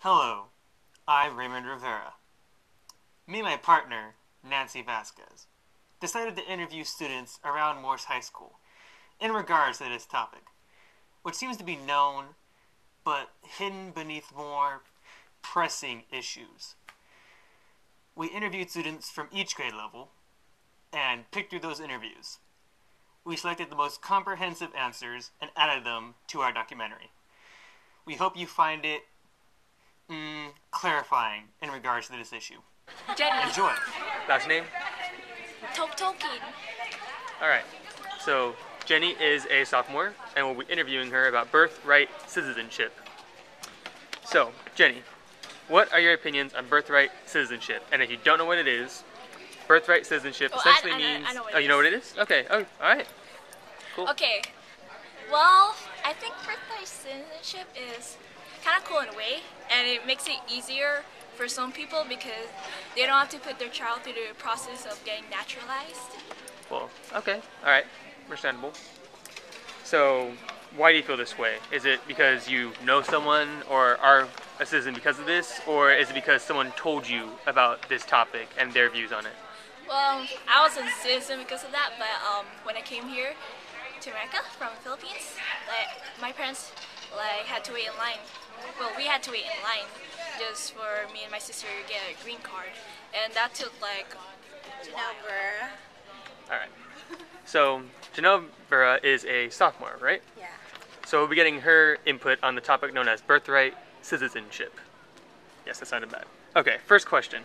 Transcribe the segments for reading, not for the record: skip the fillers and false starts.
Hello, I'm Raymond Rivera. Me and my partner, Nancy Vasquez, decided to interview students around Morse High School in regards to this topic, which seems to be known but hidden beneath more pressing issues. We interviewed students from each grade level and picked through those interviews. We selected the most comprehensive answers and added them to our documentary. We hope you find it clarifying in regards to this issue. Jenny. Enjoy. Last name? Tolkien. Alright, so Jenny is a sophomore, and we'll be interviewing her about birthright citizenship. So, Jenny, what are your opinions on birthright citizenship? And if you don't know what it is, birthright citizenship essentially means... I know what oh, it you know is. what it is? Okay, oh, alright. Cool. Okay. Well, I think birthright citizenship is kind of cool in a way, and it makes it easier for some people because they don't have to put their child through the process of getting naturalized. Well, okay, alright, understandable. So, why do you feel this way? Is it because you know someone or are a citizen because of this, or is it because someone told you about this topic and their views on it? Well, I was a citizen because of that, but when I came here to America from the Philippines, my parents had to wait in line. Well, we had to wait in line just for me and my sister to get a green card, and that took Alright. So, Janelle Vera is a sophomore, right? Yeah. So we'll be getting her input on the topic known as birthright citizenship. Yes, that sounded bad. Okay, first question.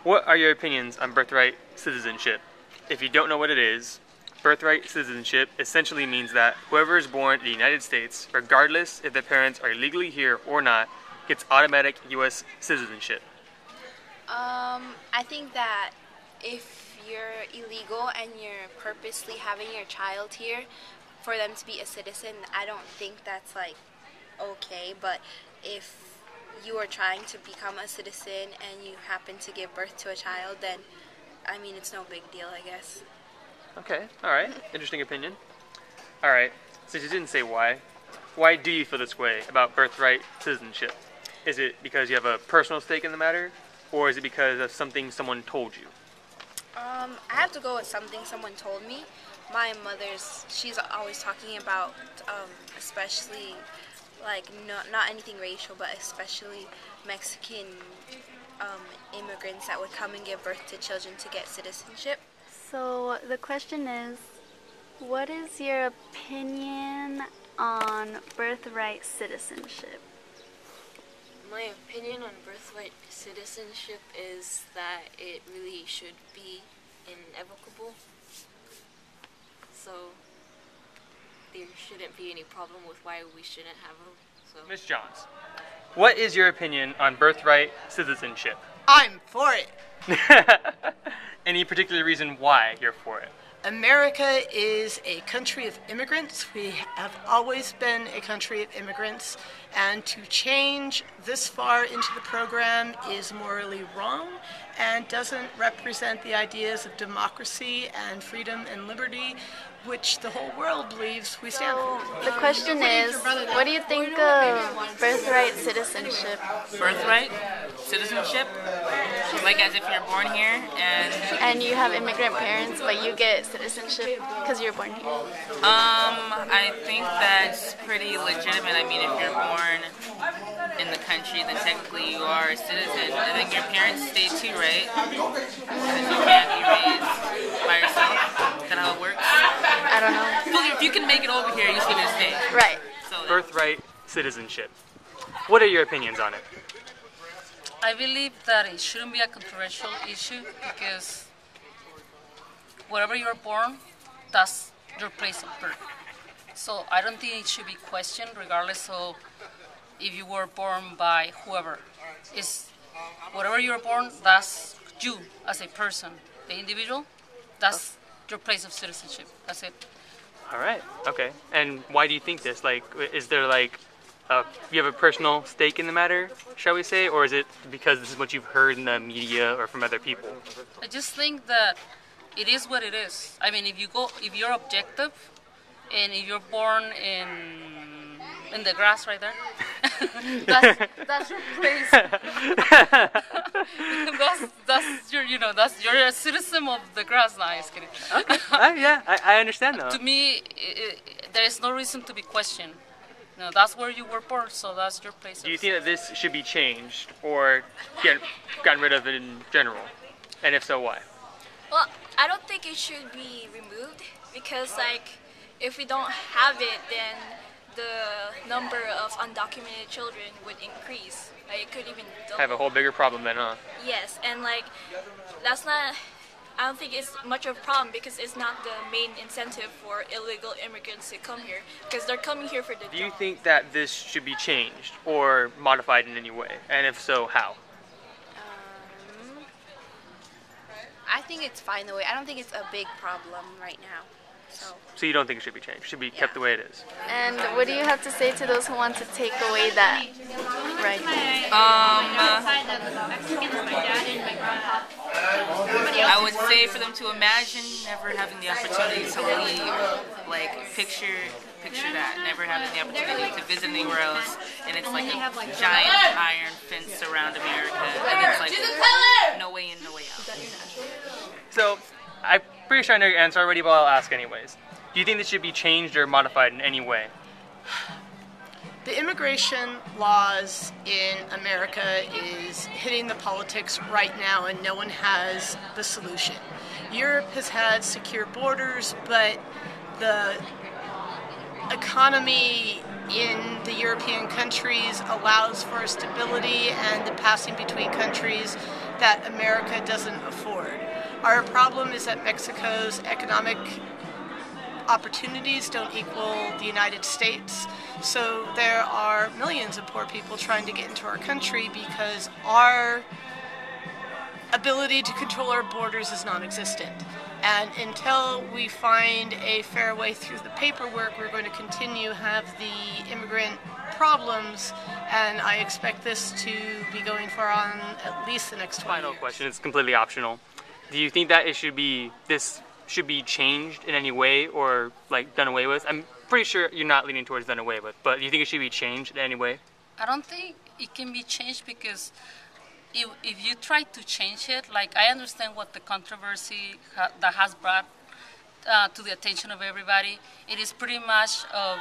What are your opinions on birthright citizenship? If you don't know what it is, birthright citizenship essentially means that whoever is born in the United States, regardless if their parents are legally here or not, gets automatic U.S. citizenship. I think that if you're illegal and you're purposely having your child here for them to be a citizen, I don't think that's okay. But if you are trying to become a citizen and you happen to give birth to a child, then I mean it's no big deal, I guess. Okay, alright. Interesting opinion. Alright, since you didn't say why do you feel this way about birthright citizenship? Is it because you have a personal stake in the matter, or is it because of something someone told you? I have to go with something someone told me. My she's always talking about, especially, not anything racial, but especially Mexican immigrants that would come and give birth to children to get citizenship. So the question is, what is your opinion on birthright citizenship? My opinion on birthright citizenship is that it really should be inevitable. So there shouldn't be any problem with why we shouldn't have them. So. Ms. Johns, what is your opinion on birthright citizenship? I'm for it. Any particular reason why you're for it? America is a country of immigrants. We have always been a country of immigrants, and to change this far into the program is morally wrong and doesn't represent the ideas of democracy and freedom and liberty, which the whole world believes we stand for. The question is, what do you think of birthright citizenship? Birthright citizenship, like as if you're born here And you have immigrant parents, but you get citizenship because you're born here. I think that's pretty legitimate. I mean, if you're born in the country, then technically you are a citizen. I think your parents stay too, right? Because you can't be raised by yourself. Is that how it works? I don't know. Well, if you can make it over here, you still get to stay. Right. So Birthright citizenship. What are your opinions on it? I believe that it shouldn't be a controversial issue because wherever you're born, that's your place of birth. So I don't think it should be questioned regardless of if you were born by whoever. It's wherever you're born, that's you as a person, the individual, that's your place of citizenship. That's it. Alright, okay. And why do you think this? Is there you have a personal stake in the matter, shall we say, or is it because this is what you've heard in the media or from other people? I just think that it is what it is. I mean, if you're objective, and if you're born in the grass right there, that's your place. that's your, that's you're a citizen of the grass. No, I'm just kidding. Okay. Yeah, I understand though. To me, there is no reason to be questioned. That's where you were born, so that's your place. Do you think that this should be changed or gotten rid of in general? And if so, why? Well, I don't think it should be removed because, like, if we don't have it, then the number of undocumented children would increase. Like, it could even double. Have a whole bigger problem then, huh? Yes, and like, that's not. I don't think it's much of a problem because it's not the main incentive for illegal immigrants to come here because they're coming here for the job. Do you think that this should be changed or modified in any way? And if so, how? I think it's fine the way. I don't think it's a big problem right now. So you don't think it should be changed? It should be kept the way it is? And what do you have to say to those who want to take away that right? I would say for them to imagine never having the opportunity to leave, like picture that, never having the opportunity to visit anywhere else, and it's like a giant iron fence around America, and it's like no way in, no way out. So I'm pretty sure I know your answer already, but I'll ask anyways. Do you think this should be changed or modified in any way? The immigration laws in America is hitting the politics right now, and no one has the solution. Europe has had secure borders, but the economy in the European countries allows for stability and the passing between countries that America doesn't afford. Our problem is that Mexico's economic opportunities don't equal the United States. So there are millions of poor people trying to get into our country because our ability to control our borders is non-existent. And until we find a fair way through the paperwork, we're going to continue to have the immigrant problems, and I expect this to be going for on at least the next 20 Final years. question, it's completely optional. Do you think that this should be changed in any way or like done away with? I'm pretty sure you're not leaning towards done away with, but do you think it should be changed in any way? I don't think it can be changed because if you try to change it, like I understand what the controversy that has brought to the attention of everybody, it is pretty much of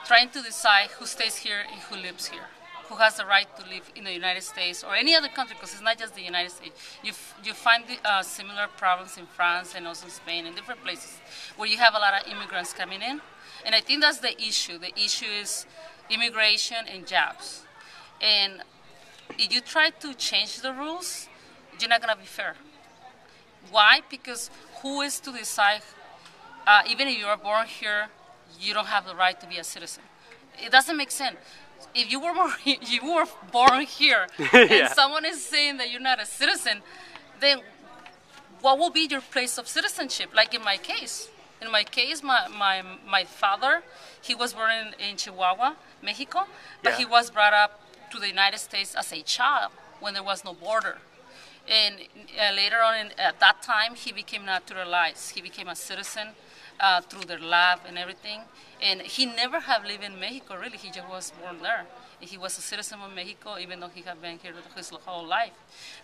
trying to decide who stays here and who lives here, who has the right to live in the United States or any other country, because it's not just the United States. You find similar problems in France and also in Spain and different places where you have a lot of immigrants coming in. And I think that's the issue. The issue is immigration and jobs. And if you try to change the rules, you're not going to be fair. Why? Because who is to decide, even if you are born here, you don't have the right to be a citizen? It doesn't make sense. If you were born here and someone is saying that you're not a citizen, then what will be your place of citizenship? Like in my case. In my case, my father, he was born in Chihuahua, Mexico, but he was brought up to the United States as a child when there was no border. And later on, at that time, he became naturalized. He became a citizen through their lab and everything. And he never have lived in Mexico, really. He just was born there. And he was a citizen of Mexico, even though he had been here his whole life.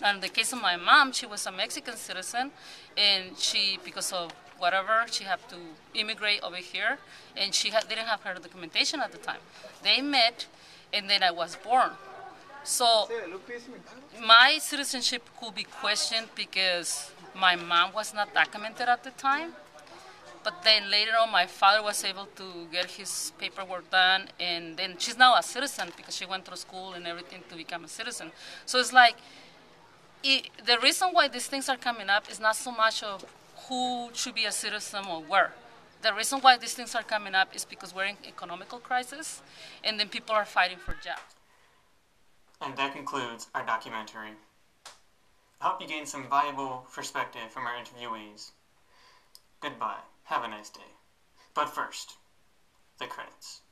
And in the case of my mom, she was a Mexican citizen, and she, because of whatever, she had to immigrate over here, and she didn't have her documentation at the time. They met, and then I was born. So my citizenship could be questioned because my mom was not documented at the time. But then later on, my father was able to get his paperwork done, and then she's now a citizen because she went through school and everything to become a citizen. So it's like, the reason why these things are coming up is not so much of who should be a citizen or where. The reason why these things are coming up is because we're in economical crisis, and then people are fighting for jobs. And that concludes our documentary. I hope you gained some valuable perspective from our interviewees. Goodbye. Have a nice day. But first, the credits.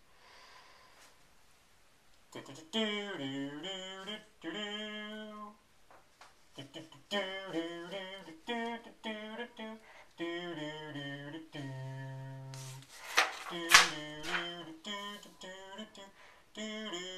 Do do